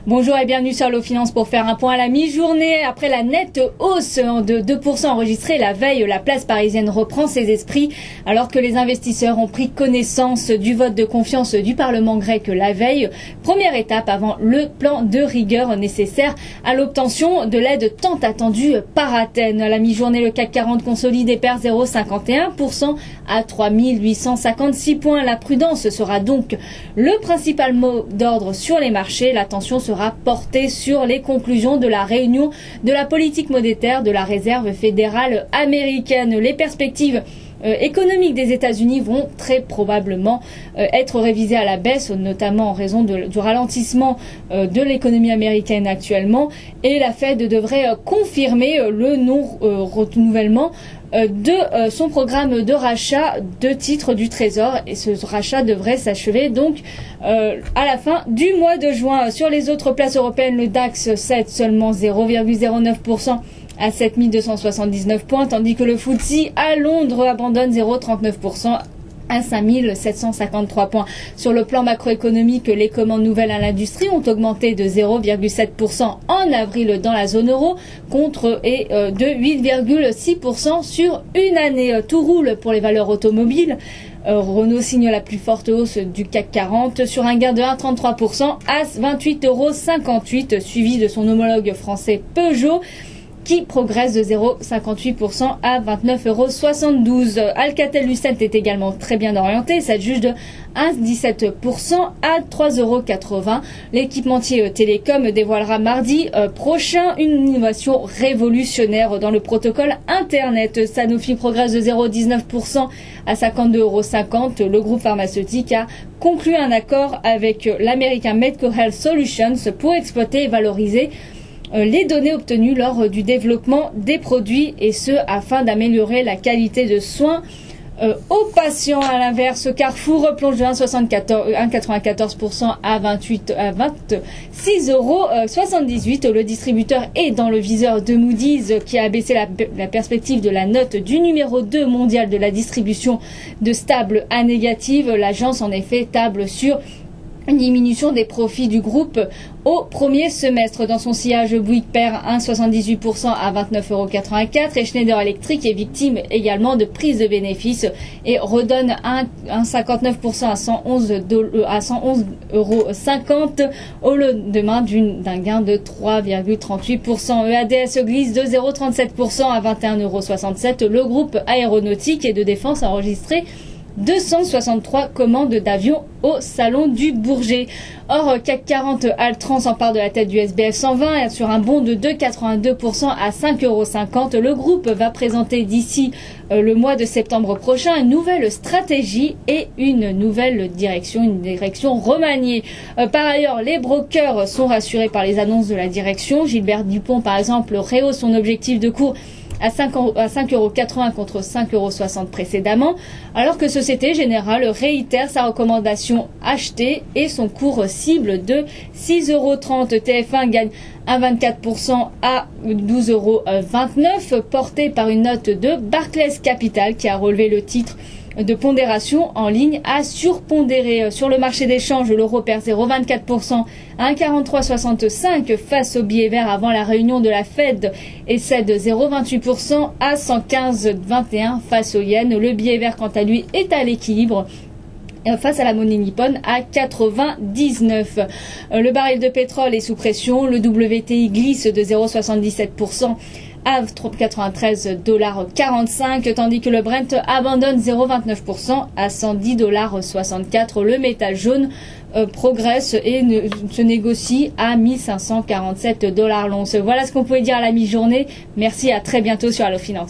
Bonjour et bienvenue sur Allo Finance pour faire un point à la mi-journée. Après la nette hausse de 2% enregistrée la veille, la place parisienne reprend ses esprits alors que les investisseurs ont pris connaissance du vote de confiance du Parlement grec la veille. Première étape avant le plan de rigueur nécessaire à l'obtention de l'aide tant attendue par Athènes. À la mi-journée, le CAC 40 consolide et perd 0,51% à 3856 points. La prudence sera donc le principal mot d'ordre sur les marchés. L'attention sera portée sur les conclusions de la réunion de la politique monétaire de la Réserve fédérale américaine. Les perspectives économiques des États-Unis vont très probablement être révisées à la baisse, notamment en raison du ralentissement de l'économie américaine actuellement. Et la Fed devrait confirmer le non-renouvellement de son programme de rachat de titres du Trésor, et ce rachat devrait s'achever donc à la fin du mois de juin. Sur les autres places européennes, le DAX cède seulement 0,09% à 7279 points, tandis que le FTSE à Londres abandonne 0,39% à 5753 points. Sur le plan macroéconomique, les commandes nouvelles à l'industrie ont augmenté de 0,7% en avril dans la zone euro contre de 8,6% sur une année. Tout roule pour les valeurs automobiles. Renault signe la plus forte hausse du CAC 40 sur un gain de 1,33% à 28,58 €, suivi de son homologue français Peugeot qui progresse de 0,58% à 29,72 €. Alcatel-Lucent est également très bien orienté, ça juge de 1,17% à 3,80 €. L'équipementier Télécom dévoilera mardi prochain une innovation révolutionnaire dans le protocole Internet. Sanofi progresse de 0,19% à 52,50 €. Le groupe pharmaceutique a conclu un accord avec l'American Medical Health Solutions pour exploiter et valoriser les données obtenues lors du développement des produits, et ce afin d'améliorer la qualité de soins aux patients. À l'inverse, Carrefour plonge de 1,94% à 26,78 €. Le distributeur est dans le viseur de Moody's qui a abaissé la perspective de la note du numéro 2 mondial de la distribution de stable à négative. L'agence en effet table sur une diminution des profits du groupe au premier semestre. Dans son sillage, Bouygues perd 1,78% à 29,84 € et Schneider Electric est victime également de prise de bénéfices et redonne 1,59% à 111,50 € au lendemain d'un gain de 3,38%. EADS glisse de 0,37% à 21,67 €. Le groupe aéronautique et de défense a enregistré 263 commandes d'avions au salon du Bourget. Or, CAC 40 Altran s'empare de la tête du SBF 120 sur un bond de 2,82% à 5,50 €. Le groupe va présenter d'ici le mois de septembre prochain une nouvelle stratégie et une nouvelle direction, une direction remaniée. Par ailleurs, les brokers sont rassurés par les annonces de la direction. Gilbert Dupont, par exemple, rehausse son objectif de cours à 5,80 € contre 5,60 € précédemment, alors que Société Générale réitère sa recommandation achetée et son cours cible de 6,30 €. TF1 gagne 1,24% à 12,29 €, porté par une note de Barclays Capital qui a relevé le titre de pondération en ligne à surpondérer. Sur le marché des changes, l'euro perd 0,24% à 1,4365 € face au billet vert avant la réunion de la Fed et cède 0,28% à 115,21 € face au yen. Le billet vert, quant à lui, est à l'équilibre face à la monnaie nippone à 99. Le baril de pétrole est sous pression. Le WTI glisse de 0,77% à 93,45 $, tandis que le Brent abandonne 0,29% à 110,64 $. Le métal jaune progresse et se négocie à 1547 $ l'once. Voilà ce qu'on pouvait dire à la mi-journée. Merci, à très bientôt sur Allo Finance.